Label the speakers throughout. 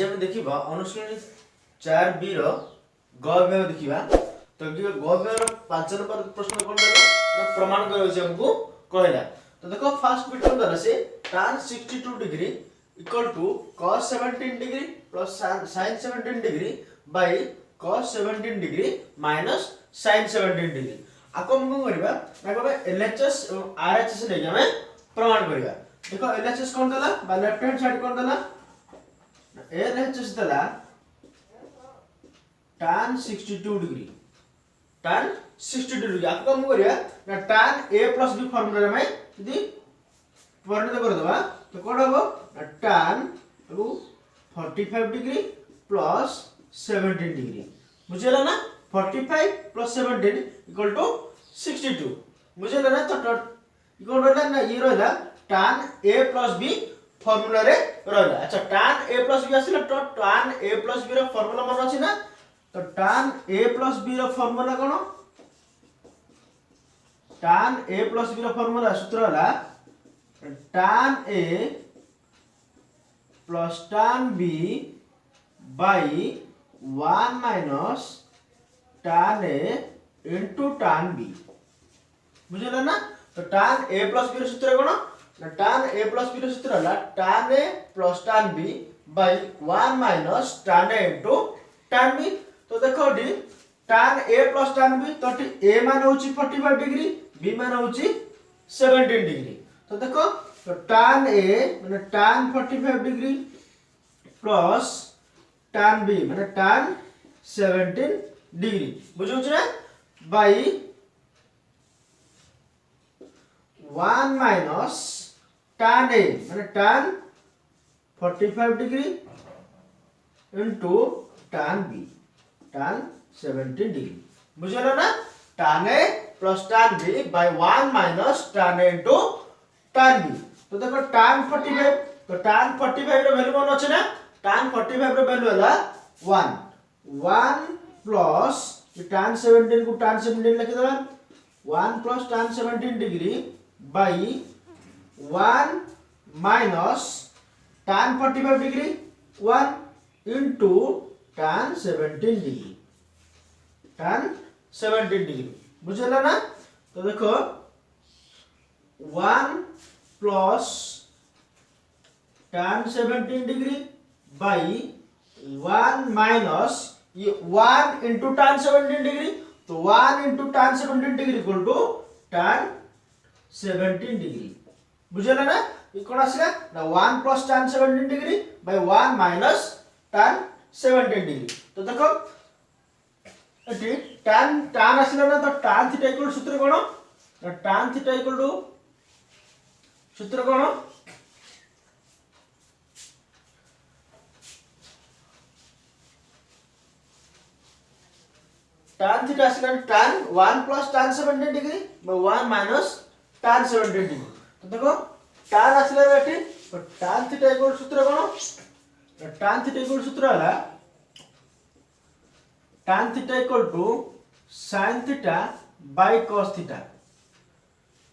Speaker 1: आज हम देखिबा अनुशीलनी 4b रो ग विभाग देखिबा। तो ग विभाग 5 नंबर प्रश्न कोन देला ना प्रमाण करै छै हमको कहला। तो देखो फर्स्ट बिट कोन देला से tan 62 degree equal to cos 17 degree plus sin 17 degree by cos 17 degree minus sin 17 degree. आको हम कोन करबा ना कहबे LHS और RHS नै हमें प्रमाण करबा। देखो LHS कोन देला बा लेफ्ट हैंड साइड कोन देला LHS देला tan 62 डिग्री tan 62 डिग्री। आपको हम करिया ना tan a plus b formula में यदि परिणत कर दबा तो कोन होबो ना tan 45 डिग्री प्लस 17 डिग्री। बुझला ना 45 प्लस 17 इक्वल टू 62। बुझला ना तो इक्वल रहला ना ये रहला tan a plus b formula रे रहला। अच्छा tan a plus b आसिला तो tan a plus b रो फार्मूला मन अछि ना। तो tan a plus b रो फार्मूला कोन tan a plus b रो फार्मूला सूत्र होला tan a plus tan b by 1 minus tan a into tan b। बुझला ना। तो tan a plus b रो सूत्र कोन ना tan a plus b रो सूत्र होला tan a plus tan b by 1 minus tan a into tan b। तो देखो D tan a plus tan b तो a मान होची 45 डिग्री b मान होची 17 डिग्री। तो देखो तो tan a माने tan 45 degree plus tan b माने tan 17 डिग्री। बुझौ छ ना बाय 1 minus tan a माने tan 45 degree into tan b tan 17 degree. बुझला ना tan a plus tan b by 1 minus tan a into tan b। तो देखो tan 45 तो tan 45 रो value कोन अछि ना tan 45 रो वैल्यू होला 1 1 प्लस tan 17 को tan 17 लिख देबा 1 plus tan 17 degree by 1 minus tan 45 degree 1 into tan 17 degree tan 17 degree. बुझला ना। तो देखो 1 plus tan 17 degree by 1 minus ये 1 into tan 17 डिग्री तो 1 into tan 17 degree equal to tan 17 degree. बुझला ना। ये कोन आसीला ना 1 plus tan 17 degree by 1 minus tan 17 degree. तो देखो एटी tan आसीला ना तो tan थीटा इक्वल सूत्र कोन ना tan थीटा इक्वल टू सूत्र कोन tan थीटा आसीला tan 1 plus tan 17 degree by 1 minus tan 17 degree. तो देखो tan आसीला एटी तो tan थीटा इक्वल सूत्र कोन tan थीटा इक्वल सूत्र होला tan theta equal to sin theta by cos theta.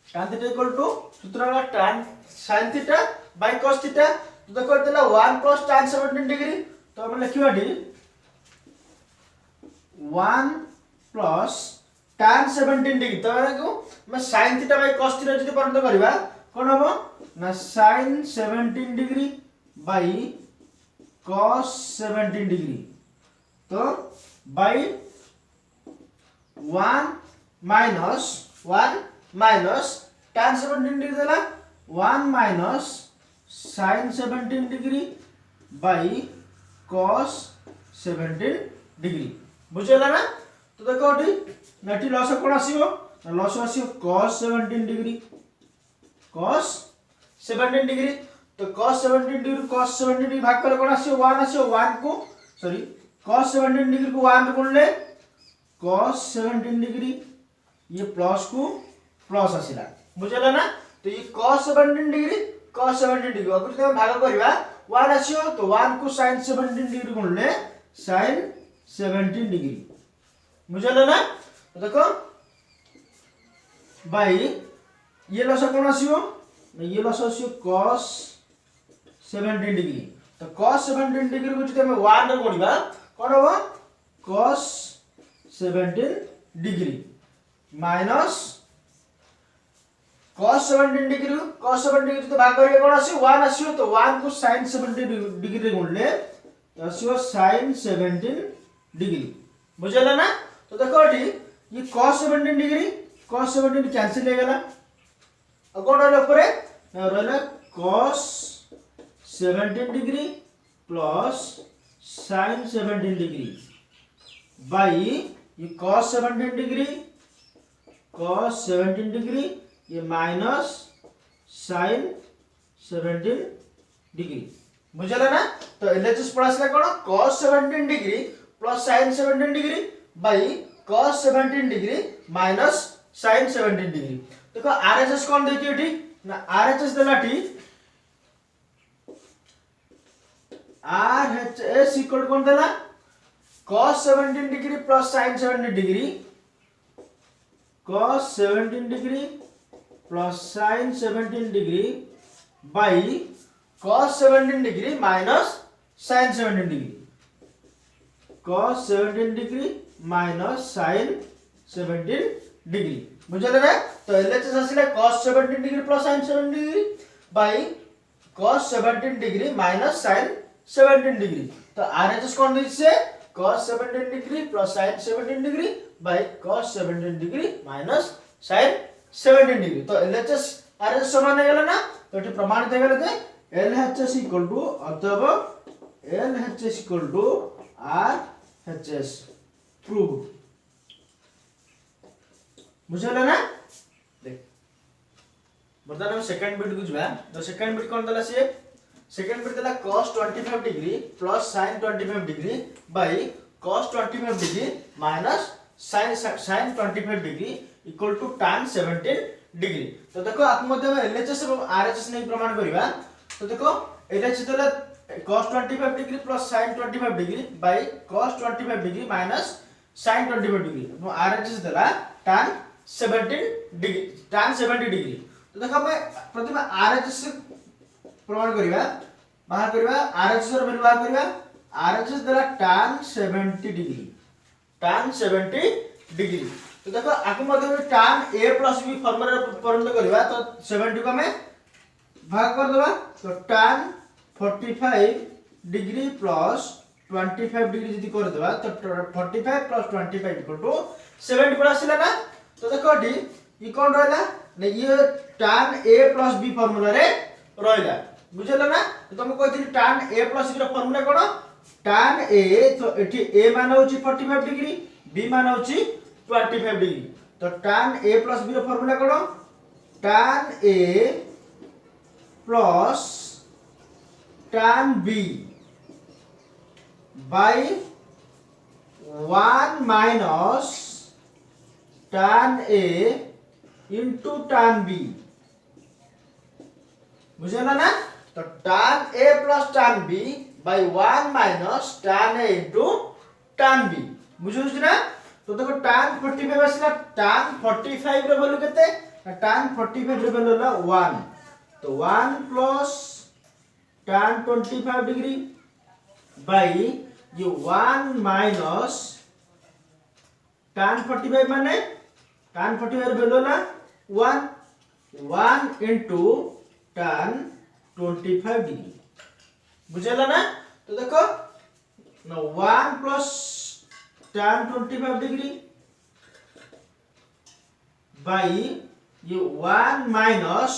Speaker 1: tan theta equal to सूत्र होला tan sin theta by cos theta. तो देखो देला 1 plus tan 17 डिग्री तो हम लिखिबा डी 1 plus tan 17 डिग्री तो को मैं sin theta by cos theta जदी परिणत करबा कोन हबो ना sin 17 degree by cos 17 degree. तो by 1 minus tan 17 डिग्री देला 1 minus sin 17 degree by cos 17 degree. बुझला ना। तो देखो डी नटी लॉस कोन आसीबो ना लॉस आसीबो cos 17 डिग्री cos 17 डिग्री। तो cos 17 डिग्री भाग करे कोन आसीबो 1 आसीबो 1 को सॉरी cos 17 डिग्री को 1 रे गुणले cos 17 डिग्री ये प्लस को प्लस आसीला। बुझला ना। तो ये cos 17 डिग्री अगर हम भाग करबा 1 आसीबो तो 1 को sin 17 डिग्री गुणले sin 17 डिग्री। बुझला ना। तो देखो बाय ये लस कोन आसीबो ये लस आसीबो cos 17 डिग्री तो cos 17 डिग्री को जदि हम 1 रे गुणिबा कोन हो cos 17 degree minus cos 17 degree जदि भाग करिए कोन आसी 1 आसीयो तो 1 को sin 17 डिग्री रे गुणले तो आसीयो sin 17 डिग्री बुझला ना। तो देखो एठी ये cos 17 कैंसिल हो गेला और कोन रहला ऊपर रहला cos 17 degree plus sin 17 degree by ये cos 17 डिग्री ये माइनस sin 17 डिग्री बुझला ना। तो LHS Padasla cone cos 17 degree plus sin 17 degree by cos 17 degree minus sin 17 degree. देखो आरएचएस कोन देती एठी ना आरएचएस देलाठी आरएचएस इक्वल कोन देला cos 17 degree plus sin 17 degree cos 17 degree plus sin 17 degree by cos 17 degree minus sin 17 degree cos 17 degree minus sin 17 degree बुझले ना। तो LHS आसिला cos 17 degree plus sin 17 degree by cos 17 degree minus sin 17 degree. तो RHS कोन दिसे cos 17 degree plus sin 17 degree by cos 17 degree minus sin 17 degree. तो LHS RHS समान हो गेला ना। तो एठी प्रमाणित हो गेला जे एलएचएस इक्वल टू अथवा LHS equal to RHS proved बुझला ना। देख बर्तमान हम सेकंड बिट बुझबा। तो सेकंड बिट कोन दला से सेकंड बिट दला cos 25 degree plus sin 25 degree by cos 25 degree minus sin 25 degree equal to tan 17 degree. तो देखो आप मध्य में एलएचएस और आरएचएस नहीं प्रमाण करबा। तो देखो एलएचएस दला cos 25 degree plus sin 25 degree by cos 25 degree minus sin 25 degree और आरएचएस दला tan 70 डिग्री। तो देखो मैं प्रथम आरएचएस प्रमाण करबा बाहर करबा आरएचएस र वैल्यू बाहर करबा आरएचएस दला tan 70 डिग्री। तो देखो आकु मध्य में tan a plus b formula परिणत करबा। तो 70 को मैं भाग कर देबा तो tan 45 डिग्री प्लस 25 डिग्री यदि कर देबा तो 45 प्लस 25 इक्वल टू 70 पर आसिला ना। तो देखो डी ई कोन रहला ने ये tan a plus b formula रे रहला बुझला ना। तो तुम कहथि tan a प्लस b रो फार्मूला कोन tan a। तो एठी a मान होची 45 डिग्री b मान होची 25 डिग्री। तो tan a प्लस b रो फार्मूला कोन tan a plus tan b by 1 minus tan a into tan b बुझला ना। तो tan a plus tan b by 1 minus tan a into tan b बुझुछ ना। तो देखो tan 45 आसिला tan 45 रो value केते tan 45 रो value होला 1। तो 1 plus tan 25 डिग्री by ये 1 minus tan 45 माने tan 45 रो वैल्यू होला 1 into tan 25 डिग्री बुझला ना। तो देखो ना 1 plus tan 25 डिग्री by ये 1 minus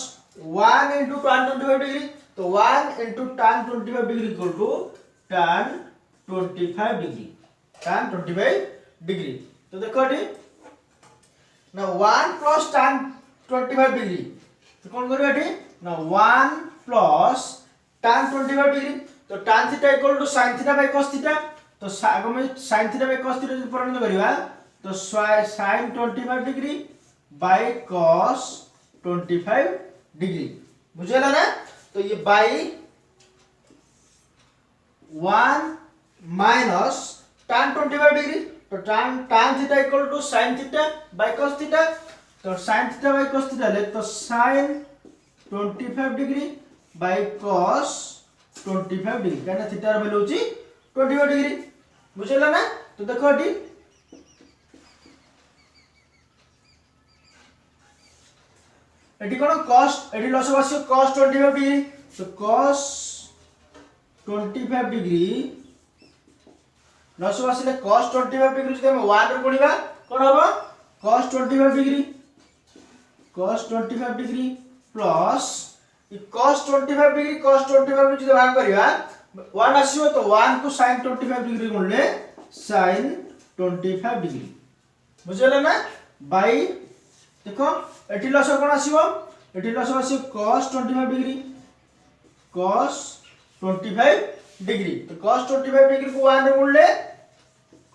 Speaker 1: 1 into tan 25 डिग्री। तो 1 into tan 25 degree equal to tan 25 degree. तो देखो डी ना 1 plus tan 25 डिग्री तो कौन करियो एठी ना 1 plus tan 25 डिग्री। तो tan theta equal to sin theta by cos theta. तो आगे में sin theta by cos theta जब परिणत करिवा तो sin 25 degree by cos 25 degree बुझला ना। तो ये बाय 1 माइनस tan 25 डिग्री। तो tan theta equal to sin theta by cos theta. तो sin theta by cos theta ले तो sin 25 degree by cos 25 degree कहना थीटा ର वैल्यू होची 25 डिग्री बुझला ना। तो देखो एटी एटी कोन cos एटी लसो आसी cos 25 डिग्री तो cos 25 डिग्री लसो आसीले cos 25 डिग्री जदि हम 1 रे गुणिबा कोन हबो cos 25 degree plus cos 25 degree जदि भाग करिबा 1 आसीबो तो 1 को sin 25 डिग्री गुणले sin 25 डिग्री बुझले ना बाई देखो एटी लसो कोन आसीबो एटी लसो आसीबो cos 25 डिग्री तो cos 25 डिग्री को 1 रे गुणले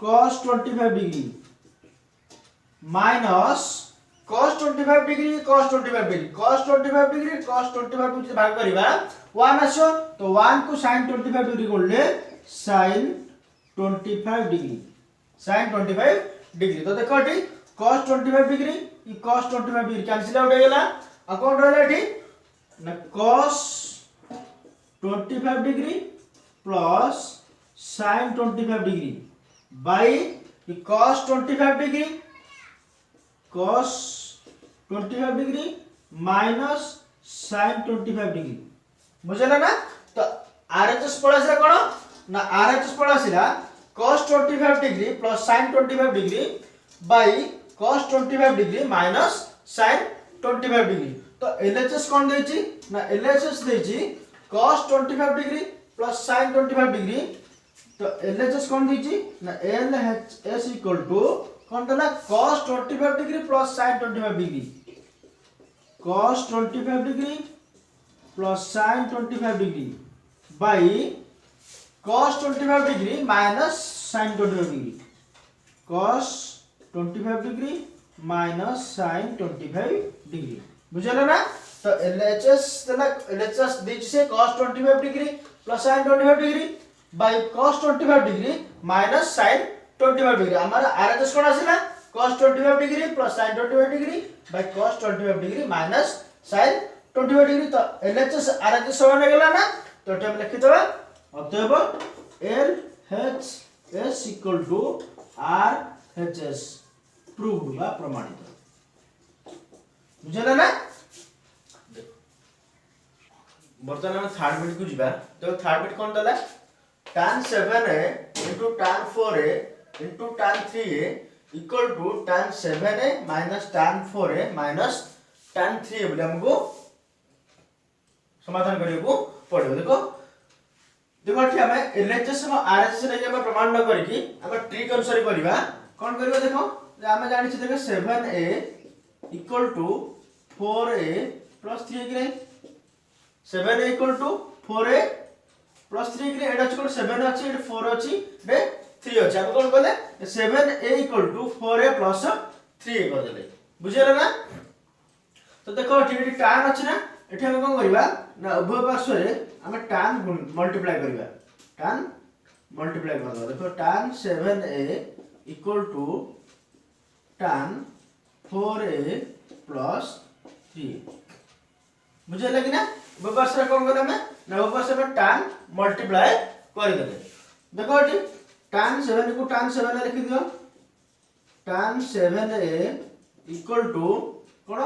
Speaker 1: cos 25 degree minus cos 25 degree cos 25 degree भाग करिबा 1 आसो तो 1 को sin 25 डिग्री गुणले sin 25 डिग्री तो देखो एटी cos 25 डिग्री ई cos 25 डिग्री कैंसिल आउट हो गेला आ कोन रहला एटी ना cos 25 degree plus sin 25 degree by ई cos 25 degree minus sin 25 degree बुझला ना। तो आरएचएस पळासिला कोन ना आरएचएस पळासिला cos 25 degree plus sin 25 degree by cos 25 degree minus sin 25 degree तो एलएचएस कोन देछि ना एलएचएस देछि cos 25 degree plus sin 25 degree तो एलएचएस कोन देछि ना एलएचएस इक्वल टू कोन देला cos 25 degree plus sin 25 degree cos 25 degree plus sin 25 degree by cos 25 degree minus sin 25 degree cos 25 degree minus sin 25 degree बुझला ना। तो एलएचएस देला एलएचएस दिछ से cos 25 degree plus sin 25 degree by cos 25 degree minus sin 25 degree हमारा RHS कोन आसिला cos 25 degree plus sin 25 degree by cos 25 degree minus sin 25 degree तो LHS RHS समान हो गेला ना। तो एटा हम लिखि देबा अतएव LHS equal to RHS prove बा प्रमाणित बुझला ना। बर्तमान हम थर्ड बिट को जिबा तो थर्ड बिट कोन दला tan 7a into tan 4a into tan 3a equal to tan 7a minus tan 4a minus tan 3a बोले हमको समाधान करने को पड़ेगा। देखो देखो ठीक हमें एलएचएस और आरएचएस रे हम प्रमाण न करके हम ट्रिक अनुसार करबा कोन करबा देखो हम जानि छी देखो 7a equal to 4a plus 3a कि 7a equal to 4a plus 3 कि एटा छ 7 अछि एटा 4 अछि बे 3 अछि हम कोन कहले 7a equal to 4a plus 3a कर देले बुझियला ना। तो देखो एठी tan अछि ना एठी हम कोन करबा ना उभय पार्श्व रे हम tan मल्टीप्लाई करबा tan मल्टीप्लाई कर दो देखो tan 7a equal to tan 4a plus 3 बुझियला कि ना। उभय पार्श्व रे कोन करबा हम ना उभय पार्श्व में tan मल्टीप्लाई कर देले देखो एठी tan 7 को tan 7 लिखि दियो tan 7a equal to cone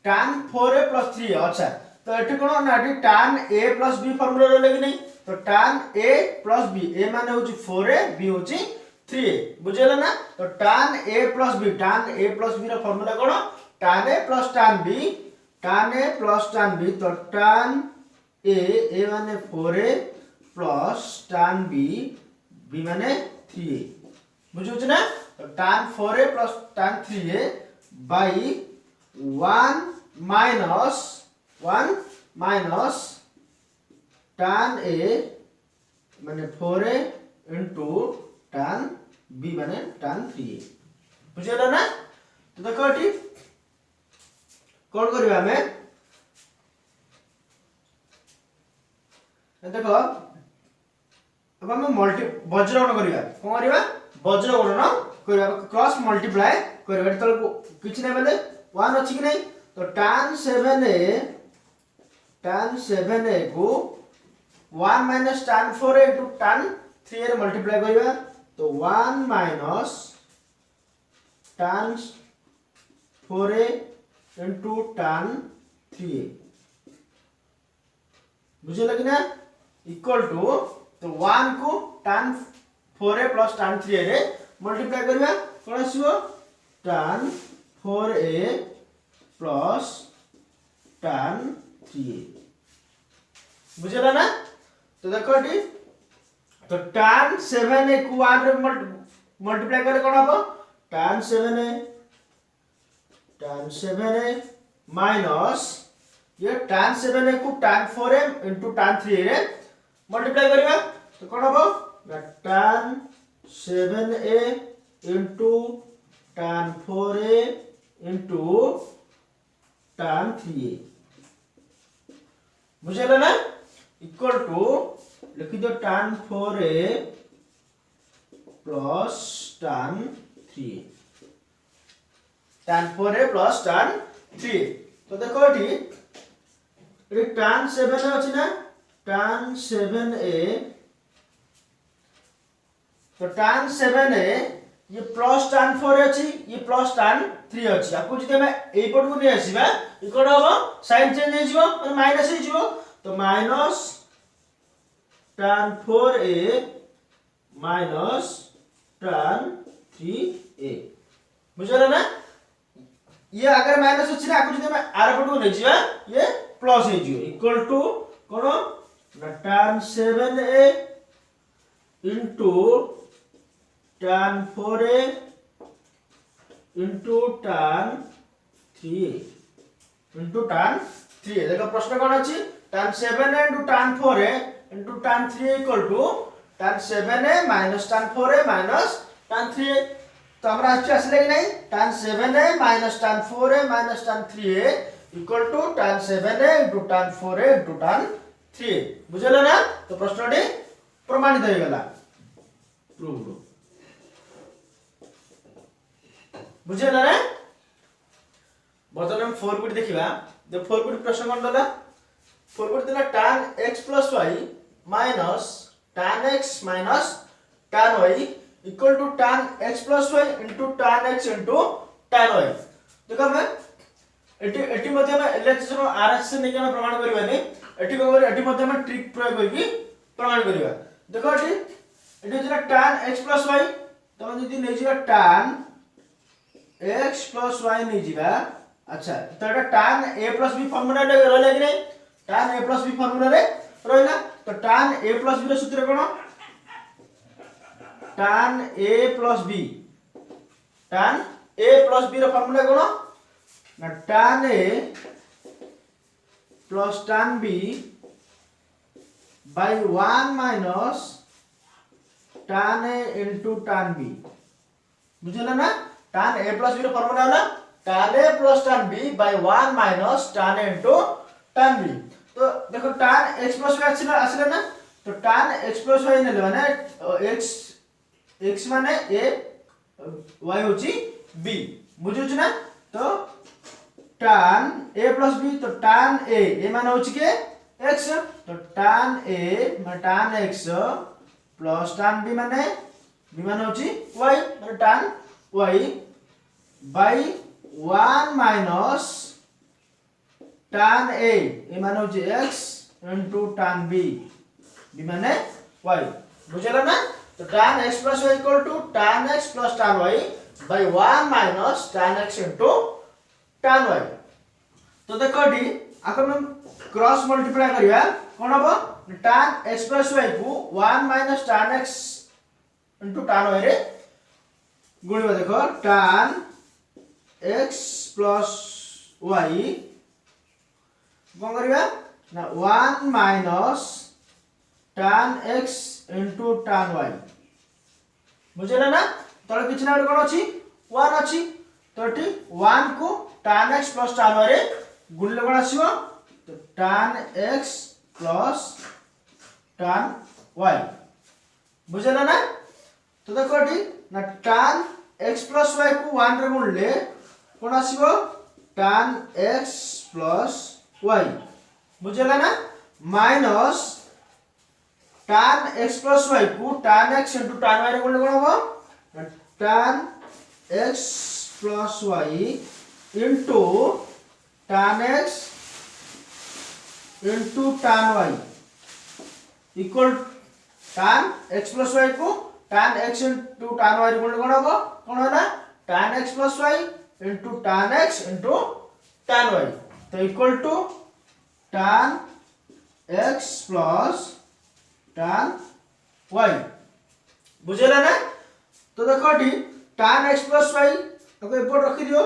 Speaker 1: tan 4a plus 3 अच्छा तो एठी कोन ना एठी tan a plus b formula रे लगी नहीं तो tan a plus b a माने होची 4a b होची 3a बुझियला ना। तो tan a plus b रो फार्मूला कोन tan a plus tan b तो tan a माने 4a plus tan b माने 3a बुझुछ ना। तो tan 4a plus tan 3a by 1 minus tan a माने 4a into tan b माने tan 3a बुझियला ना। तो देखो एठी कोन करबा हमें देखो अब हम वज्रगुण करबा कोन करबा वज्रगुण करबा क्रॉस मल्टीप्लाई करबा तल को किछ नै बेले 1 अछि कि नै तो tan 7a को 1 minus tan 4a into tan 3a रे मल्टीप्लाई करिवा तो 1 minus tan 4a into tan 3a बुझे लगी ना इक्वल टू तो 1 को tan 4a plus tan 3a रे मल्टीप्लाई करिवा कोन आसीबो tan 4a plus tan 3a बुझेला ना तो देखो एटी तो tan 7a को 1 रे मल्टीप्लाई करे कोन हबो tan 7a माइनस ये tan 7a को tan 4a into tan 3a रे मल्टीप्लाई करिवा तो कोन हबो tan 7a into tan 4a into tan 3a बुझेला ना इक्वल टू लिखि दो tan 4a plus tan 3a tan 4a plus tan 3a तो देखो एटी tan 7a अछि ना tan 7a तो tan 7a ये प्लस tan 4 अछि ये प्लस tan 3 अछि आपको जदि हम एई पट को नै आसीबा इकोड हो साइन चेंज हे जिवो और माइनस हे जिवो तो minus tan 4a minus tan 3a बुझला ना ये अगर माइनस अछि ना आपको जदि हम आर पट को नै जिबा ये प्लस हे जिवो इक्वल टू कोन ना tan 7a into tan 4a into tan 3a into tan 3a देखो प्रश्न कोन अछि tan 7a into tan 4a into tan 3a equal to tan 7a minus tan 4a minus tan 3a तो हमरा आछले कि नहीं tan 7a minus tan 4a minus tan 3a equal to tan 7a into tan 4a into tan 3a बुझला ना तो प्रश्नटी प्रमाणित हो गेला प्रूव्ड बुझे ना रे बर्तमान हम 4 बिट देखिबा जो 4 बिट प्रश्न कोन दला 4 बिट दला tan x plus y minus tan x minus tan y equal to tan x plus y into tan x into tan y देखो हम एटी मध्ये हम एलएच रो आरएच से नै हम प्रमाण करबानी एटी को एटी मध्ये हम ट्रिक प्रयोग करके प्रमाण करबा देखो एटी जरा tan x plus y तो जदि नै जिबा tan x plus y नहीं जीवा अच्छा तो एटा tan a plus b formula रे रहला कि नहीं tan a plus b formula रे रहला तो tan a plus b रो सूत्र कोन tan a plus b रो फार्मूला कोन ना tan a plus tan b by 1 minus tan a into tan b बुझला ना tan a plus b रो फार्मूला होला tan a plus tan b by 1 minus tan a into tan b तो देखो tan x plus y आछले ना तो tan x plus y नेले माने x माने a y होची b बुझु छ ना तो tan a plus b तो tan a माने होची के x तो tan a माने tan x plus tan b माने होची y माने tan y by 1 minus tan a माने होची x into tan b माने y बुझला ना तो tan x plus y equal to tan x plus tan y by 1 minus tan x into tan y तो देखो डी आको हम क्रॉस मल्टीप्लाई करिया कोन हबो tan x plus y को 1 minus tan x into tan y रे गुणिबा देखो tan x plus y कोन करिबा ना 1 minus tan x into tan y बुझला ना तळे किछ ना कोन अछि 1 अछि तो एठी 1 को tan x plus tan y रे गुणले कोन आसीबो तो tan x plus tan y बुझला ना तो देखो एठी ना tan x plus y को 1 रे गुणले कोन आसीबो tan x plus y बुझला ना minus tan x plus y को tan x into tan y रे गुणन कोन हो tan x plus y into tan x into tan y equal tan x plus y को tan x into tan y रे गुणन कोन हो कोन होला tan x plus y into tan x into tan y तो equal to tan x plus tan y बुझेला ना। तो देखो टी tan x प्लस y अगर ऊपर रखी दियो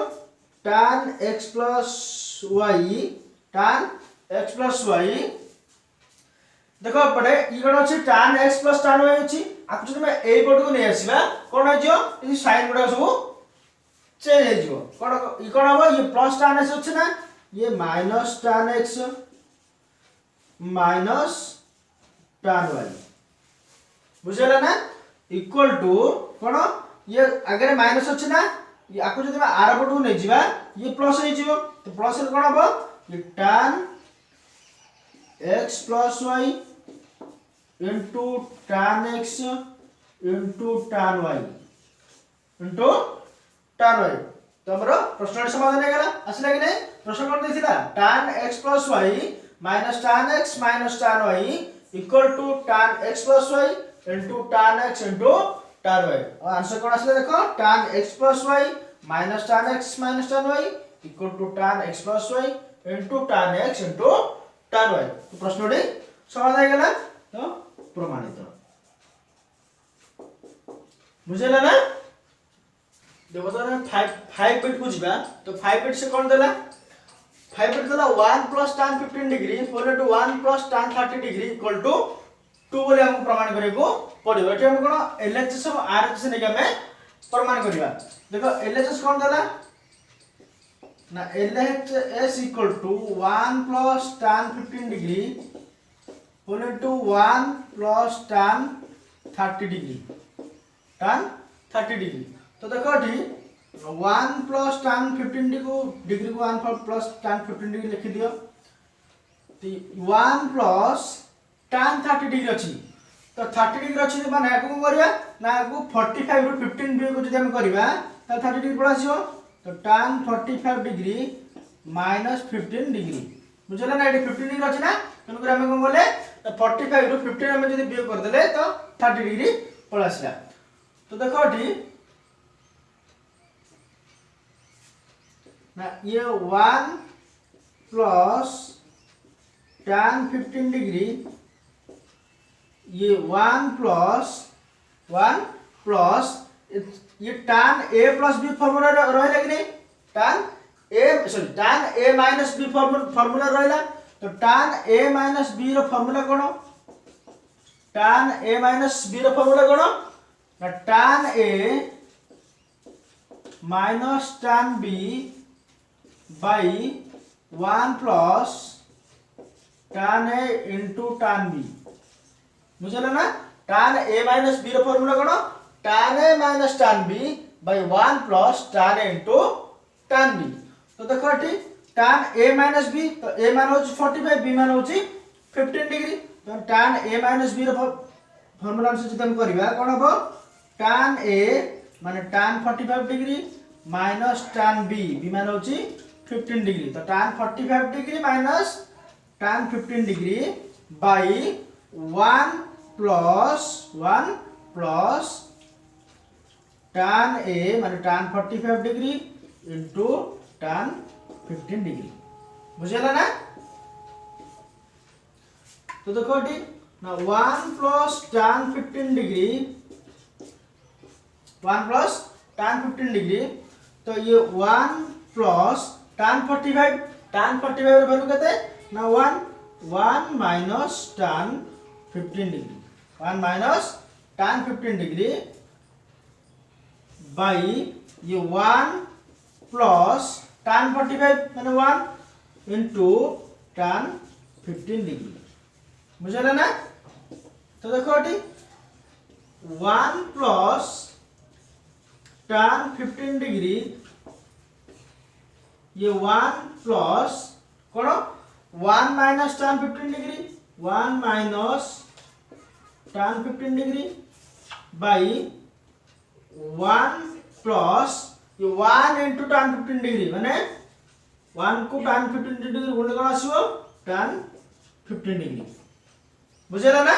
Speaker 1: tan x plus y tan x plus y देखो पड़े ई कोन अछि tan x plus tan y अछि आकु जदि मैं ए पट को नै आसीबा कोन हो जियो ई साइन गुडा सब चेंज हो जियो कोन ई कोन हो ये प्लस tan x अछि ना ये minus tan x minus tan y बुझेला ना इक्वल टू कोन ये आगे माइनस अछि ना ये आकु जदि मैं आर पट को नै जिबा ये प्लस हो जियो तो प्लस रे कोन हो ये tan x plus y into tan x into tan y into tan y तो हमरो प्रश्न समाधान हे गेला असला कि नै प्रश्न कोन देथिला tan x plus y minus tan x minus tan y equal to tan x plus y into tan x into tan y और आंसर कोन असला देखो tan x plus y minus tan x minus tan y equal to tan x plus y into tan x into tan y तो प्रश्नटी समाधान हे गेला तो प्रमाणित बुझेला ना। देखो सर 5 बिट को जिबा तो 5 बिट से कोन देला 5 बिट देला 1 plus tan 15 degree followed to 1 plus tan 30 degree equal to 2 बोले हम प्रमाण करे को पड़िबो एठी हम कोन एलएचएस और आरएचएस ने के हमें प्रमाण करिबा। देखो एलएचएस कोन देला ना LHS equal to 1 plus tan 15 degree followed to 1 plus tan 30 degree tan 30 degree तो देखो ठी 1 plus tan 15 डिग्री को 1 plus tan 15 डिग्री लिखि दियो 1 plus tan 30 डिग्री अछि तो 30 डिग्री अछि माने आको करिया ना आको 45 रु 15 भी को जदि हम करिबा त 30 डिग्री पड़ा आसीबो तो tan 45 डिग्री minus 15 डिग्री बुझला ना एटी 15 डिग्री अछि ना तन कर हम बोले तो 45 रु 15 हम जदि बियोग कर देले तो 30 डिग्री पड़ा आसीला तो देखो ठी ना ये 1 plus tan 15 डिग्री ये 1 plus ये tan a plus b formula रहला कि नहीं tan a minus b formula रहला तो tan a minus b रो फार्मूला कोन tan a minus b रो फार्मूला कोन ना tan a minus tan b by 1 plus tan a into tan b बुझला ना tan a minus b रो फार्मूला कोन tan a minus tan b by 1 plus tan a into tan b तो देखो एठी tan a minus b तो a मान हो 45 b मान हो 15 डिग्री तो tan a minus b रो फार्मूला से जदि हम करिबा कोन हो tan a माने tan 45 degree minus tan b b मान हो 15 डिग्री तो tan 45 degree minus tan 15 degree by 1 plus tan a माने tan 45 degree into tan 15 degree बुझला ना। तो देखो ठी ना 1 plus tan 15 degree 1 plus tan 15 degree तो ये 1 plus tan 45 रो वैल्यू कते ना 1 minus tan 15 degree 1 minus tan 15 degree by ये 1 plus tan 45 माने 1 into tan 15 डिग्री बुझला ना। तो देखो एटी 1 plus tan 15 डिग्री ये 1 plus cone 1 minus tan 15 degree 1 minus tan 15 degree by 1 plus ये 1 into tan 15 डिग्री माने 1 को tan 15 डिग्री गुण करा आसीबो tan 15 डिग्री बुझेला ना।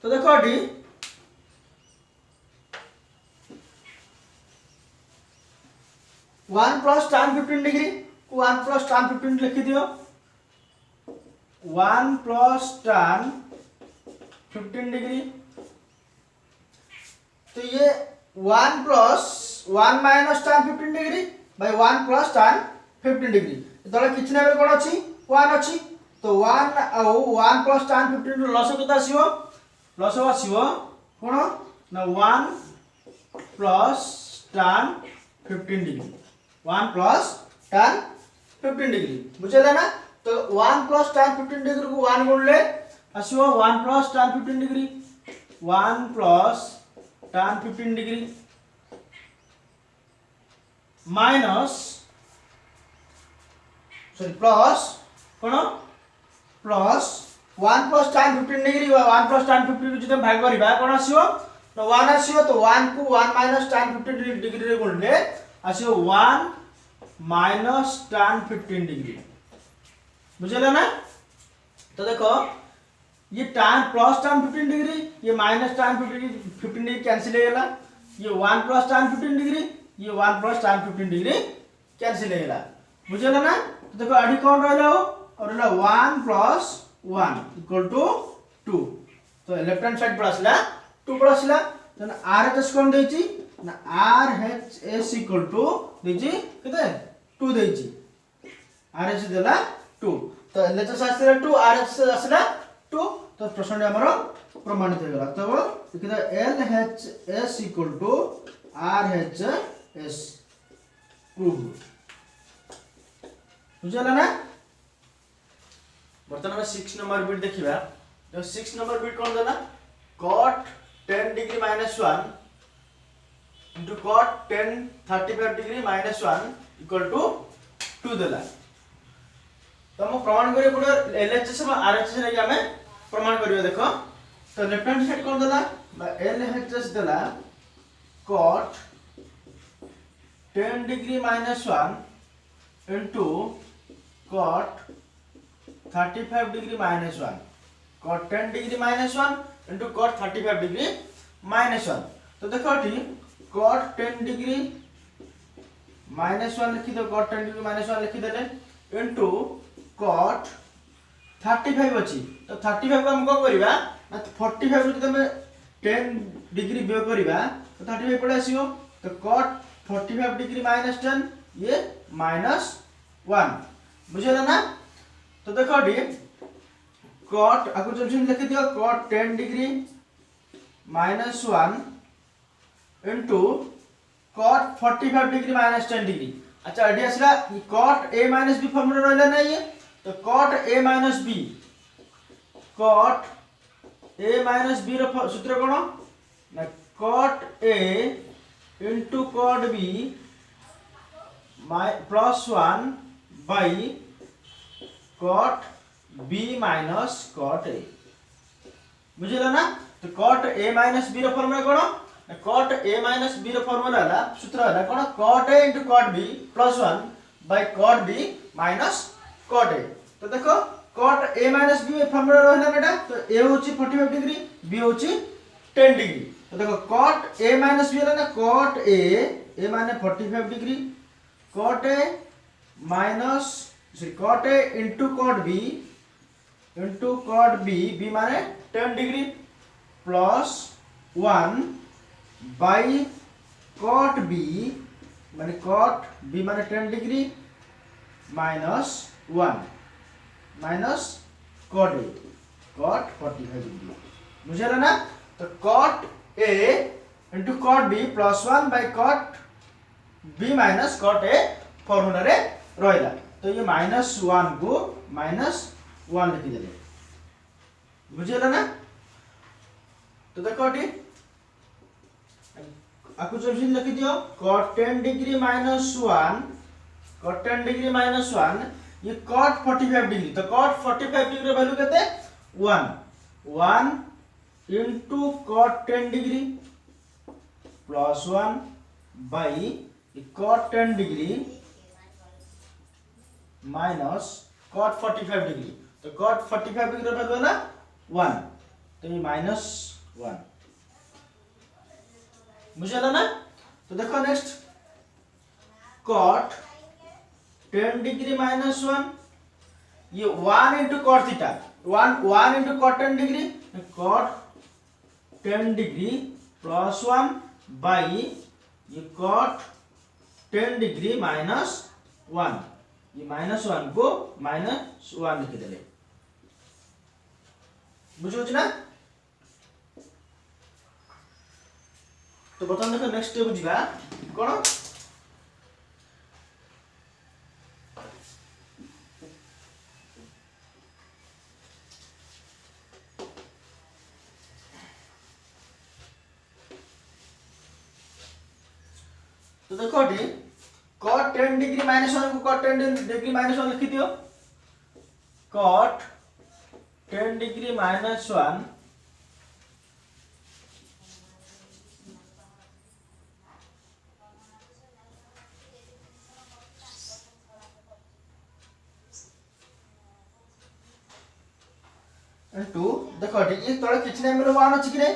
Speaker 1: तो देखो एटी 1 plus tan 15 डिग्री को 1 plus tan 15 लिखी दियो 1 plus tan 15 डिग्री। तो ये 1 plus 1 minus tan 15 degree by 1 plus tan 15 degree तले किछ ना कोन अछि 1 अछि। तो 1 और 1 plus tan 15 लस केता आसीबो लस आसीबो कोन ना 1 plus tan 15 degree 1 plus tan 15 degree बुझले ना। तो 1 plus tan 15 डिग्री को 1 गुणले आसीबो 1 plus tan 15 degree 1 plus tan 15 degree minus sorry plus cone plus 1 plus tan 15 degree 1 plus tan 15 जदि भाग करबा कोन आसीबो तो 1 आसीबो। तो 1 को 1 minus tan 15 डिग्री रे गुणले आसीबो 1 minus tan 15 डिग्री बुझले ना। तो देखो ये tan plus tan 15 डिग्री ये minus tan 15 डिग्री कैंसिल हो गेला ये 1 plus tan 15 डिग्री ये 1 plus tan 15 डिग्री कैंसिल हो गेला बुझले ना। तो देखो आडी कोन रहला और रहला 1 plus 1 equal to 2। तो लेफ्ट हैंड साइड पर आसला 2 पर आसला देन आरएचएस कोन देछि ना आरएचएस इक्वल टू देछि केते 2 देछि आरएचएस देला 2। तो एलएचएस आसला 2 आरएचएस आसला 2। तो प्रश्न हमरो प्रमाणित हो गेला। तो केते LHS equal to RHS prove बुझला ना। वर्तमान 6 नंबर बिट देखिबा। तो 6 नंबर बिट कोन देला cot 10 degree minus 1 into cot 10 35 degree minus 1 equal to 2 देला। तो हम प्रमाण करियो पुरो एलएचएस और आरएचएस रे हमें प्रमाण करियो देखो। तो लेफ्ट हैंड साइड कोन देला एलएचएस देला cot 10 degree minus 1 into cot 35 degree minus 1 cot 10 degree minus 1 into cot 35 degree minus 1। तो देखो एठी cot 10 डिग्री minus 1 लिखि दो cot 10 डिग्री minus 1 लिखि देले into cot 35 अछि। तो 35 को हम को करबा ना 45 जति तमे 10 डिग्री व्यय करबा तो 35 पड़े आसीओ। तो cot 45 डिग्री minus 10 ये minus 1 बुझला ना। तो देखो एठी cot आको जल्दी लिखि दियो cot 10 degree minus 1 into cot 45 degree minus 10 degree. अच्छा एडी आसला cot a minus b formula रहला ना ये। तो cot a minus b cot a minus b रो सूत्र कोन ना cot a into cot b plus 1 by cot b minus cot a बुझला ना। तो cot a minus b रो फॉर्मूला कोन cot a minus b रो फॉर्मूला हला सूत्र हला कोन cot a into cot b plus 1 by cot b minus cot a। तो देखो cot a minus b formula रहला बेटा। तो a होची 45 डिग्री b होची 10 डिग्री। तो देखो cot a minus b हला ना cot a माने 45 degree cot a minus cot a into cot b b माने 10 degree plus 1 by cot b माने cot b माने 10 degree minus 1 minus cot a cot 45 degree बुझला ना। तो cot a into cot b plus 1 by cot b minus cot a formula रे रहला। तो ये -1 को -1 लिखि देले बुझला ना। तो देखो एटी आकु जल्दी लिखि दियो cot 10 डिग्री -1 cot 10 डिग्री -1 ये cot 45 डिग्री। तो cot 45 डिग्री वैल्यू केते 1 1 into cot 10 degree plus 1 by cot 10 degree minus cot 45 degree. तो कॉट 45 डिग्री वैल्यू है ना 1, तो ये -1 बुझे ना। तो देखो नेक्स्ट कॉट 10 डिग्री -1, ये 1 into cot theta, 1 into cot 10 degree, cot 10 degree plus 1 by ये कॉट 10 डिग्री -1, ये -1 को -1 लिखिदेले बुझुच ना। तो बर्तमान देखो नेक्स्ट स्टेप बुझा कौन तो देखो cot 10 डिग्री -1 को cot 10 डिग्री -1 लिखि दियो। cot 10 डिग्री -1 इनटू देखो ये तळे किछ नै मेरे 1 अछि कि नै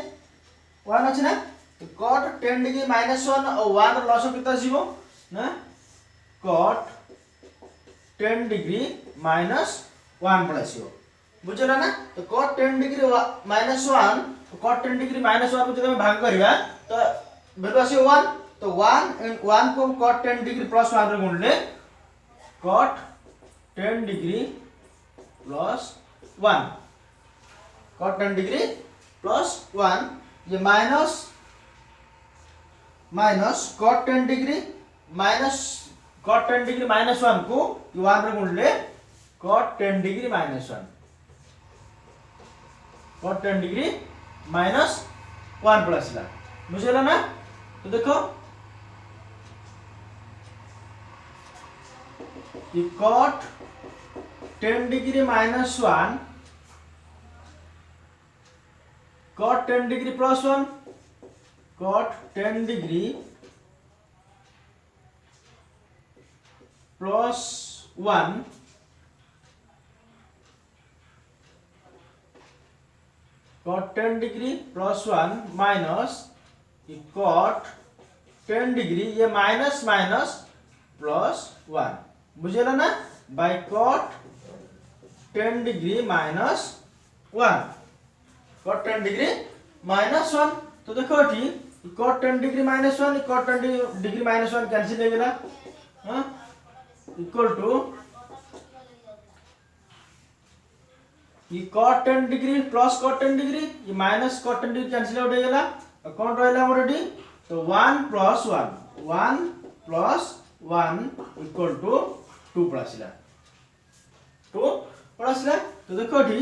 Speaker 1: 1 अछि ना। तो cot 10 डिग्री -1 और 1 रो लॉस कितना जीवो ना cot 10 डिग्री -1 पड़ासियो बुझला ना। तो cot 10 डिग्री -1 cot 10 डिग्री -1 को जब हम भाग करबा तो वैल्यू आसी 1, तो 1 को cot 10 डिग्री +1 रे गुणले cot 10 डिग्री +1 cot 10 डिग्री +1 ये minus cot 10 degree cot 10 degree -1 को 1 रे गुणले cot 10 degree -1 cot 10 degree -1 plus ला बुझला ना। तो देखो ये cot 10 degree -1 cot 10 degree +1 cot 10 degree +1 cot 10 degree +1 minus cot 10 degree ये माइनस +1 बुझेला ना by cot 10 degree -1 cot 10 degree -1। तो देखो एठी cot 10 degree -1 cot 10 degree -1 cancel हो गेला हां इक्वल टू ये cot 10 degree plus cot 10 degree ये minus cot 10 degree cancel out हो गेला और कौन रहला हमर एठी तो 1 + 1 इक्वल टू 2 पड़ासिला 2 पड़ासिला। तो देखो एठी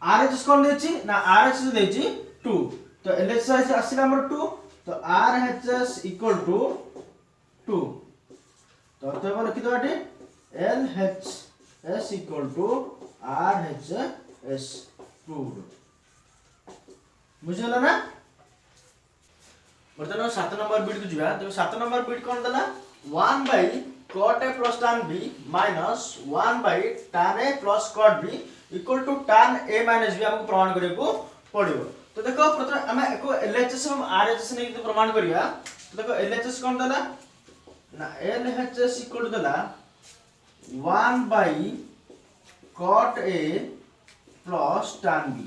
Speaker 1: RHS कौन देछि ना RHS देछि 2, तो LHS आसिला हमर 2, तो RHS इक्वल टू 2, तो तब लिखि दो एठी LHS equal to RHS proved बुझला ना। बर्तमान 7 नंबर बिट को जिबा। तो 7 नंबर बिट कोन दला 1 bye cot A plus tan B minus 1 by tan A plus cot B equal to tan A minus B हमको प्रमाण करे को पड़िबो। तो देखो प्रथम हम एको LHS हम RHS ने कि प्रमाण करिया। तो देखो LHS कोन दला ना LHS इक्वल टू दला 1 by cot A plus tan B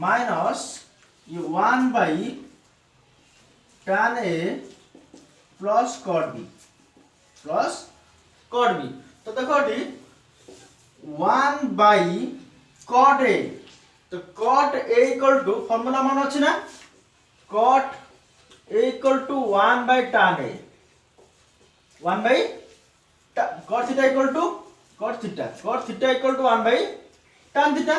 Speaker 1: minus ये 1 by tan A plus cot B तो देखो डी 1 by cot A, तो cot A equal to formula मान अछि ना cot A equal to 1 by tan A 1 by cot theta equal to cot theta equal to 1 by tan theta.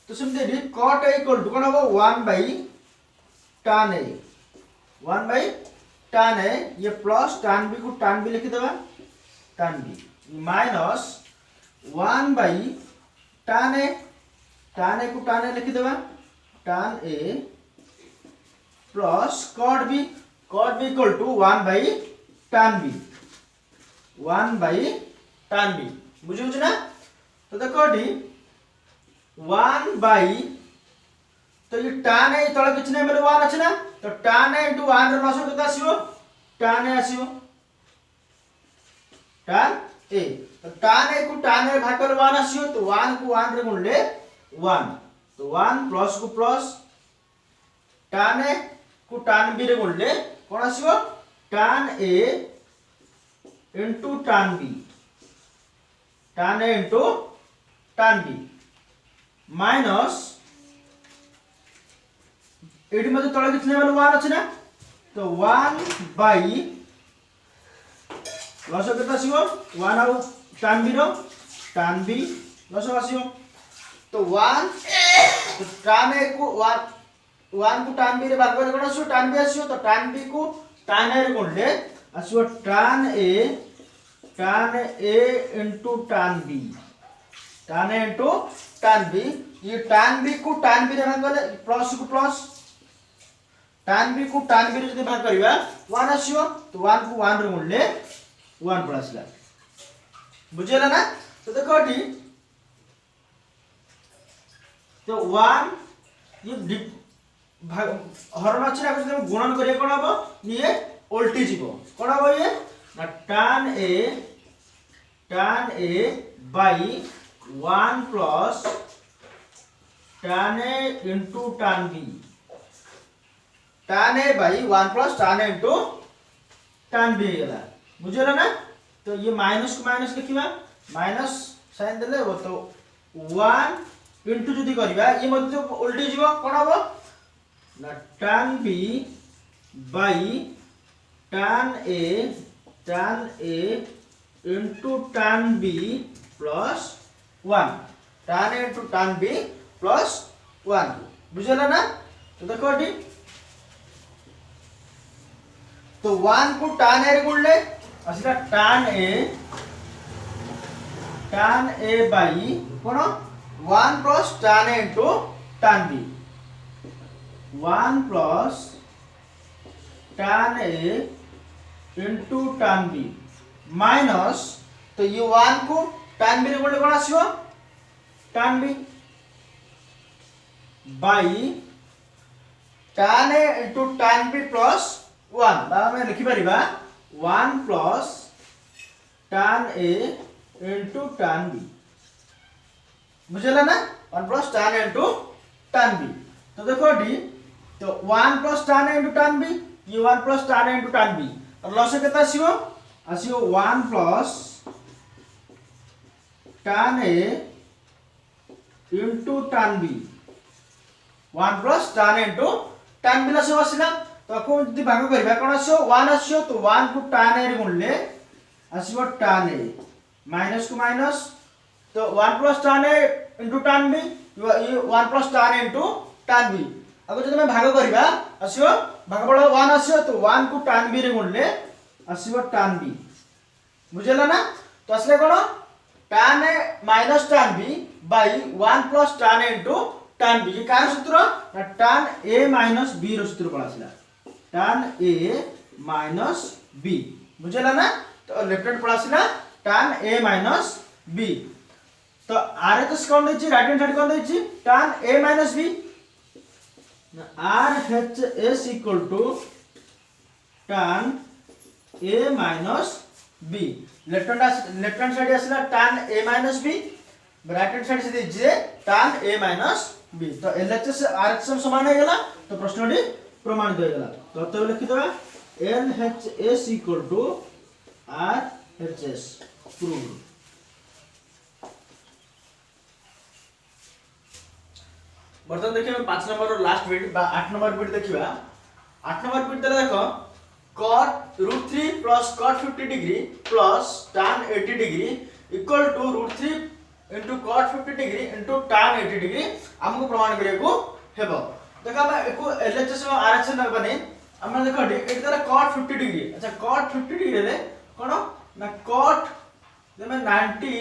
Speaker 1: तो समझे दी cot A इक्वल टू कोन हो 1 by tan A 1 by tan A ये plus tan B को tan B लिखि देबा tan B minus 1 by tan A tan a को tan a लिखि देबा tan a plus cot b equal to 1 by tan b 1 by tan b बुझि होछ ना। तो देखो डी 1 by तो ये tan a तळे किछ नै मेरे 1 अछि ना। तो tan a * 1 ର लसो केते आसीबो tan a आसीबो tan a। तो tan a को tan a भाग कर 1 आसीबो। तो 1 को 1 रे गुणले 1 तो 1 प्लस को प्लस tan a को tan b रे गुणले कोन आसीबो tan a into tan b tan a into tan b minus एडी मध्ये तळे किछ नै वाला 1 अछि ना। तो 1 by लसो केते आसीबो 1 आउ tan b रो tan b लसो आसीबो। तो 1 तो tan a को 1 को tan b रे भाग करे कोन आसीबो tan b आसीबो। तो tan b को tan a रे गुणले आसीबो tan a into tan b tan a into tan b। ये tan b को tan b रे भाग करे प्लस को प्लस tan b को tan b रे जदि भाग करिवा 1 आसीबो। तो 1 को 1 रे गुणले 1 पळासला बुझिला ना। तो देखो डी तो 1 ये भाग हरण अछि ना जदि गुणन करिया कोन हबो ये उल्टी जीवो कोन हबो ये ना tan a by 1 plus tan a into tan b tan a by 1 plus tan a into tan b गेला बुझिला ना। तो ये माइनस को माइनस लिखिबा माइनस साइन देले हो। तो 1 इनटू जदी करिबा ये मध्ये उल्टी जीवो कोन हबो ना tan b by tan a into tan b plus 1 tan a into tan b plus 1 बुझिला ना। तो देखो डी तो 1 को tan a रे गुणले असला tan a by cone 1 plus tan a into tan b 1 plus tan a into tan b minus तो ये 1 को tan b रे गुणले कोन आसीबो tan b by tan a into tan b plus 1 बा मैं लिखि परिबा 1 plus tan a into tan b बुझला ना 1 plus tan a into tan b। तो देखो डी तो 1 plus tan a into tan b ये 1 plus tan a into tan b और लसे केता आसीबो 1 plus tan a into tan b 1 plus tan a into tan b लसे आसीला। तो को जदी भाग करबा कोन आसीबो 1 आसीबो। तो 1 को tan a रे गुणले आसीबो tan a माइनस को माइनस। तो 1 plus tan a into tan b ये 1 plus tan a into tan b अब जदी मैं भाग करबा आसीबो भागफल 1 आसीबो। तो 1 को tan b रे गुणले आसीबो tan b बुझला ना। तो असले कोन tan a minus tan b by 1 plus tan a into tan b ये कार सूत्र ना tan a minus b रो सूत्र कोन आसीला tan a minus b बुझला ना। तो लेफ्ट हैंड पळासीला tan a minus b। तो RHS कोन दैछि राइट हैंड साइड कोन दैछि tan a minus b RHS equal to tan a minus b left hand side आसीला tan a minus b right hand side से दीजिए tan a minus b। तो LHS RHS समान है गेला। तो प्रश्नटी प्रमाणित हो गेला। तो तब लिखि देबा LHS equal to RHS proved. बर्तन देखिए 5 नंबर रो लास्ट बिट बा 8 नंबर बिट देखिबा 8 नंबर बिट देला देखो cot √3 plus cot 50 degree plus tan 80 degree equal to √3 into cot 50 degree into tan 80 degree हमको प्रमाण करिया को हेबो। देखो हम एको LHS और RHS न बने हम देखो एटी तारा cot 50 degree अच्छा cot 50 degree रे कोन ना cot जमे 90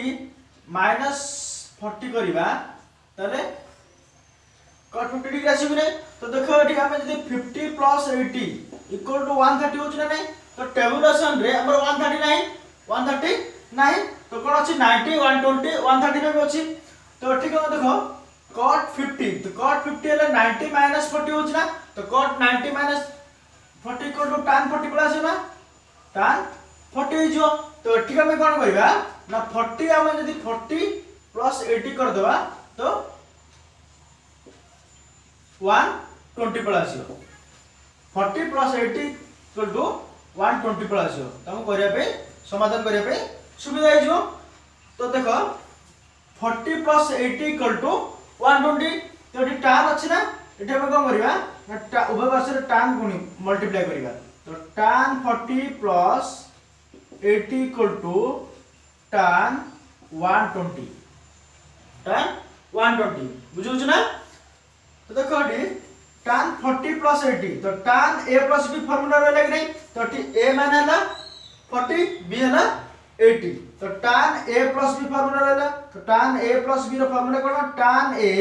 Speaker 1: minus 40 करिबा तले cot 50 डिग्री आसी रे तो देखो एठी हमें जदी 50 प्लस 80 इक्वल टू 130 होछ ना नहीं तो टेबुलेशन रे हमर 130 नहीं 130 नहीं तो कोन अछि 90 120 130 में अछि तो एठी को देखो cot 50 तो cot 50 है 90 माइनस 40 होछ ना तो cot 90 minus 40 equal to tan 40 plus ना tan 40 जो तो एठी हमें कोन करबा ना 40 हमें जदी 40 प्लस 80 कर देबा तो 120 plus 40 plus 80 equal to 120 plus तुम करिया पे समाधान करिया पे सुविधा हो जो तो देखो 40 प्लस 80 इक्वल टू 120 तो एटी tan अछि ना एटी हम कोन करबा ना उभय पार्श्व रे tan गुणी मल्टीप्लाई करबा तो tan 40 plus 80 equal to tan 120 tan 120 बुझु ना तो देखो एटी tan 40 प्लस 80 तो tan a plus b formula रे लग नहीं तो एटी a माने हला 40 b हला 80 तो tan a plus b formula रहला तो tan a प्लस b रो फार्मूला कोन tan a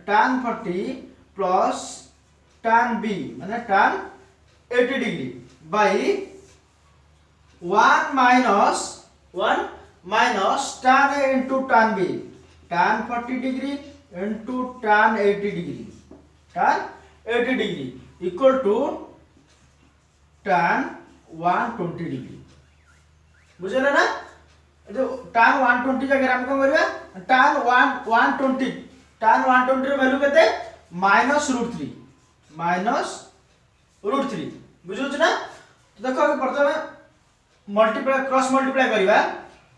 Speaker 1: tan 40 plus tan b माने tan 80 degree by 1 minus tan a into tan b tan 40 degree into tan 80 degree tan 80 degree equal to tan 120 degree बुझले ना जो tan 120 जगह हम को करबा tan 120 tan 120 रे वैल्यू केते -√3 बुझु ना तो देखो प्रथमे मल्टीप्लाई क्रॉस मल्टीप्लाई करबा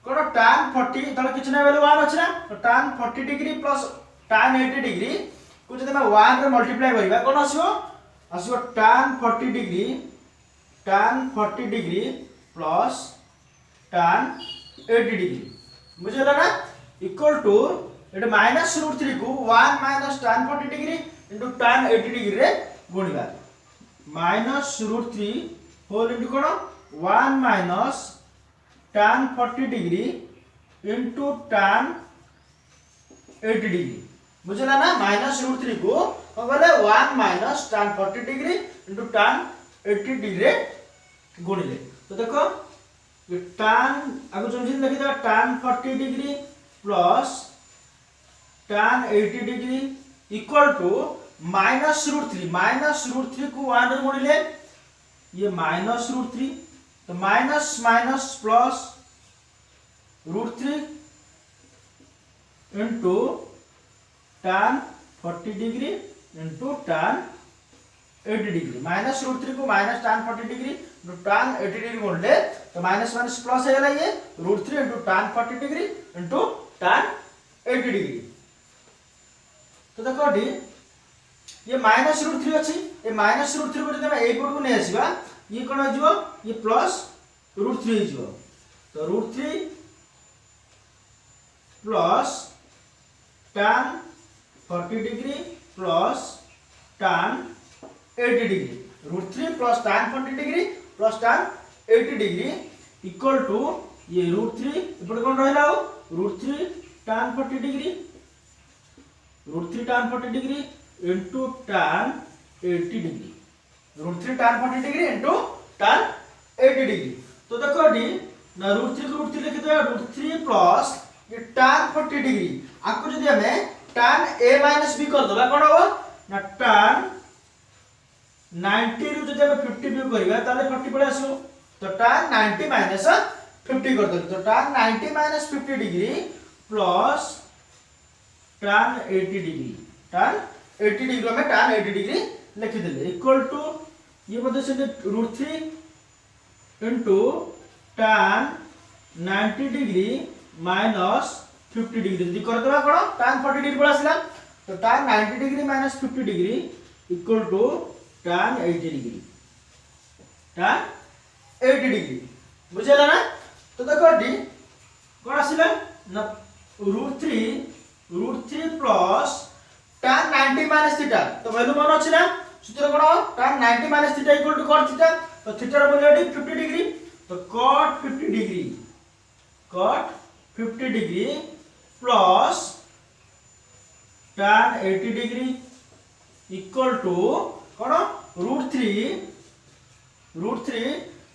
Speaker 1: कोन tan 40 तले किछ ना वैल्यू 1 अछि ना तो tan 40 degree plus tan 80 degree को जदि हम 1 रे मल्टीप्लाई करबा कोन आसीबो tan 40 degree plus tan 80 degree बुझला ना इक्वल टू एटा -√3 को 1 minus tan 40 degree into tan 80 degree रे गुणिबा -√3 होल इनटू कोन 1 minus tan 40 degree into tan 80 degree बुझला ना -√3 को बोले 1 minus tan 40 degree into tan 80 degree रे गुणिले तो देखो ये tan आगु जमजिन लिखि दे tan 40 degree plus tan 80 degree equal to -√3 को 1 रे गुणिले ये -√3 तो minus minus plus √3 into tan 40 degree into tan 80 degree -√3 को minus tan 40 degree into tan 80 degree बोलले तो माइनस माइनस प्लस हेला ये √3 into tan 40 degree into tan 80 degree तो देखो डी ये -√3 अछि ए -√3 को जदि हम ए पट को नै आसीबा ये कोन हो जिवो ये प्लस √3 हो जिवो तो √3 plus tan 40 degree plus tan 80 degree √3 plus tan 40 degree plus tan 80 degree equal to ये √3 एपट कोन रहला √3 tan 40 degree √3 tan 40 degree into tan 80 degree √3 tan 40 degree into tan 80 degree तो देखो डी ना √3 को √3 लिख दो √3 प्लस ये tan 40 डिग्री आपको जदी हमें tan a b कर दबा कोन हो ना tan 90 रु जदी हम 50 व्यू करबा ताले 40 पळे आसो तो tan 90 50 कर दो तो tan 90 50 degree plus tan 80 degree tan 80 degree में tan 80 डिग्री लिखि देले इक्वल टू ये मध्य से √3 into tan 90 degree minus 50 degree जदी कर देबा कोन tan 40 डिग्री पळ आसला तो tan 90 degree minus 50 degree equal to tan 80 degree tan 80 degree बुझला ना तो देखो डी कोन आसिला ना √3 प्लस tan 90 माइनस थीटा तो वैल्यू मन अछि ना सूत्र कोन tan 90 minus theta equal to cot theta तो थीटा रो वैल्यू 50 डिग्री तो cot 50 degree plus tan 80 degree equal to कौन √3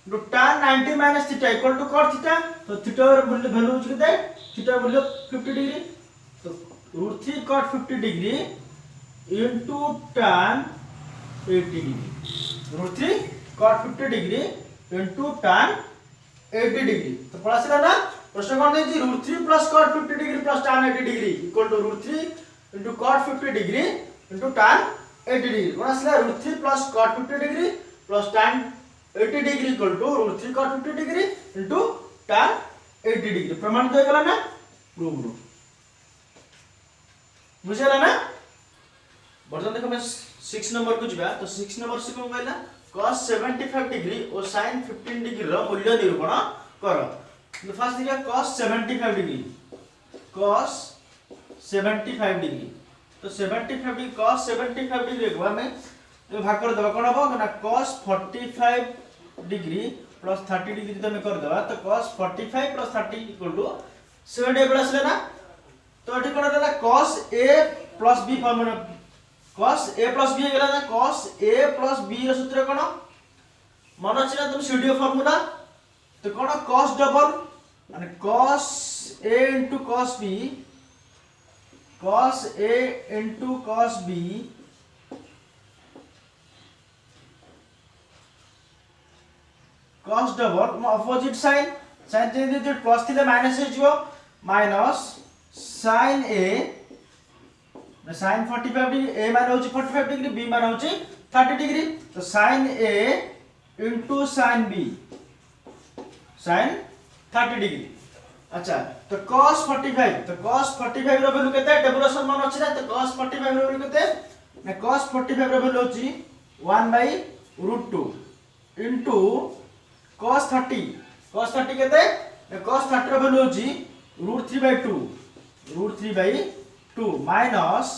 Speaker 1: into tan 90 minus theta equal to cot theta. तो थीटा वैल्यू कितने थीटा वैल्यू 50 डिग्री तो √3 cot 50 degree into tan 80 degree √3 cot 50 degree into tan 80 degree तो पढ़ा सिला ना प्रश्न कौन दे जी √3 plus cot 50 degree plus tan 80 degree equal to √3 into cot 50 degree into tan 80 degree कौन आसला √3 plus cot 50 degree plus tan 80 degree equal to √3 cot 50 degree into tan 80 degree प्रमाणित हो गला ना प्रूव रो बुझला ना बर्तन देखो मैं 6 नंबर को जिबा तो 6 नंबर से कोन कहला cos 75 डिग्री और sin 15 डिग्री रो मूल्य निरूपण करो तो फर्स्ट दिया cos 75 डिग्री cos 75 डिग्री तो 75 डिग्री cos 75 डिग्री को हमें तो भाग कर दबा कोन हो ना cos 45 डिग्री प्लस 30 डिग्री तो मैं कर दबा तो cos 45 plus 30 equal to 70 plus लेना तो एठी कोन देला cos a plus b formula cos a plus b गेला ना cos a प्लस b ର सूत्र कोन मन अछि ना तुम सीडीओ फॉर्मूला तो कोन cos डबल माने cos a into cos b cos a into cos b cos double opposite sign sign change जो प्लस थिले माइनस हे जिवो minus sin a sin 45 degree a मान होची 45 डिग्री b मान होची 30 डिग्री तो sin a into sin b sin 30 degree अच्छा तो cos 45 रो वैल्यू केते डेविएशन मान अछि ना तो cos 45 रो वैल्यू केते ना cos 45 रो वैल्यू होची 1/√2 into cos 30 केते cos 30 रो वैल्यू होची √3/2 माइनस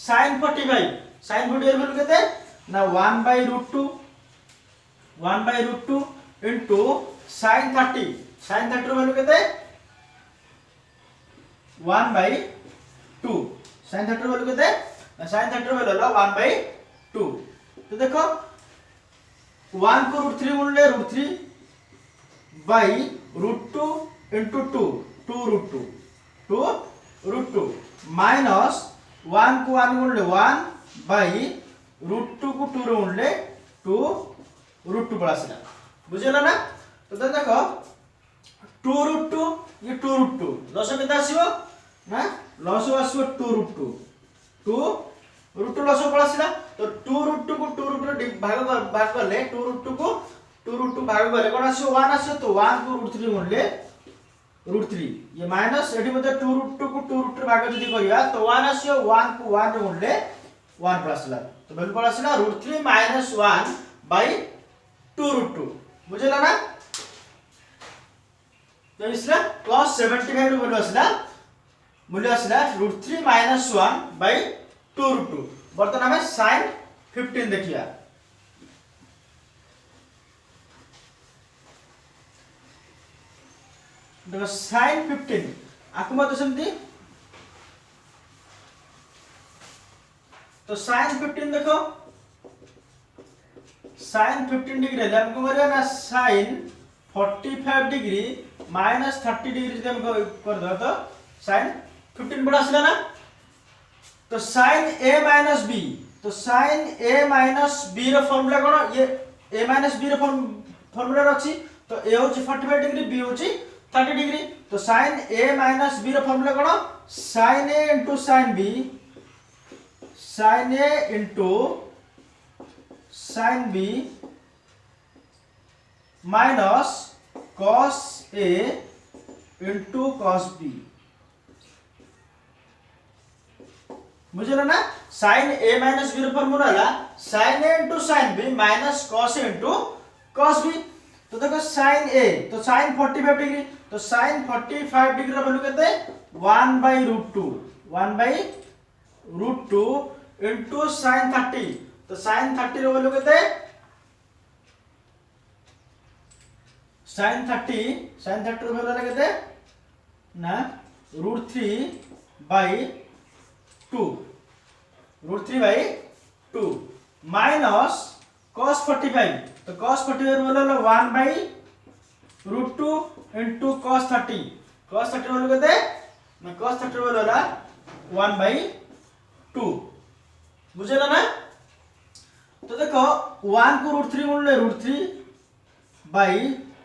Speaker 1: sin 45 रो वैल्यू केते ना 1/√2 into sin 30 रो वैल्यू केते 1/2 sin 30 रो वैल्यू केते ना sin 30 रो वैल्यू 1/2 तो देखो 1 को √3 गुणले √3 by √2 into 2 minus 1 को 1 गुणले 1 by √2 को 2 रे गुणले 2 √2 पड़ासिला बुझिला ना तो देखो 2√2 ये 2√2 लस केते आसीबो ना लस आसीबो 2√2 लस पड़ासिला तो 2√2 को 2√2 भाग करले 2√2 को 2√2 भाग करले कोन आसीबो 1 आसीबो तो 1 को √3 गुणले √3 ये माइनस एठी मते 2√2 को 2√2 भाग जदी करिया तो 1 आसीबो 1 को 1 रे गुणले 1 पड़ासिला तो वैल्यू पड़ासिला √3 - 1 / 2√2 बुझला ना तो इसला cos 75 रो वैल्यू आसिला मूल्य आसिला √3 - 1 / 2√2 बर्तन हमें sin 15 देखिया देखो sin 15 आकु मत समझी तो sin 15 देखो sin 15 डिग्री है हमको करिया ना sin 45 डिग्री माइनस 30 डिग्री जब हमको कर दो तो sin 15 बड़ा आसला ना तो sin a minus b तो sin a minus b रो फार्मूला कोन ये a minus b रो फार्मूला रछि तो a होची 45 डिग्री b होची 30 डिग्री तो sin a minus b रो फार्मूला कोन sin a into sin b sin a into sin b minus cos a into cos b बुझलो ना sin a minus b रो फार्मूला ला sin a into sin b minus cos a into cos b तो देखो sin a तो sin 45 degree तो sin 45 degree रो value केते 1/√2 into sin 30 तो sin 30 रो वैल्यू केते sin 30 रो वैल्यू केते ना √3/2 2 माइनस cos 45 तो cos 45 बोलो 1 by √2 into cos 30 बोलो कहते मैं cos 30 बोलो 1 by 2 बुझे ना तो देखो 1 को √3 गुण ले √3 by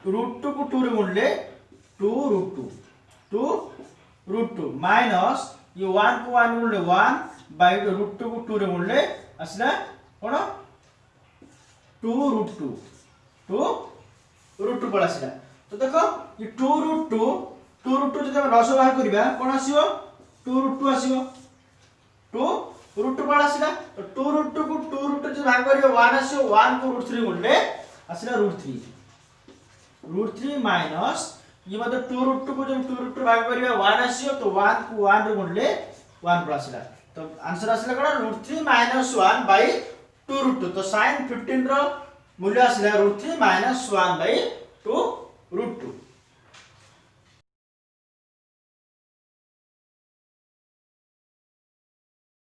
Speaker 1: √2 को 2 रे गुण ले 2 माइनस ये 1 को 1 गुण ले 1 by √2 को 2 रे गुण ले असला कोन 2 पड़ आसला तो देखो ये 2 जब हम लस बाहर करबा कोन आसीबो 2 आसीबो 2 पड़ आसला तो 2 को 2 जब भाग करबा 1 आसीबो 1 को √3 गुण ले असला √3 माइनस ये मतलब 2 को जब 2 भाग करबा 1 आसीबो तो 1 को 1 रे गुण ले 1 पड़ आसला तो आंसर आसला कोन √3 माइनस 1 by 2 तो sin 15 रो मूल्य आसला √3 माइनस 1 by 2 √2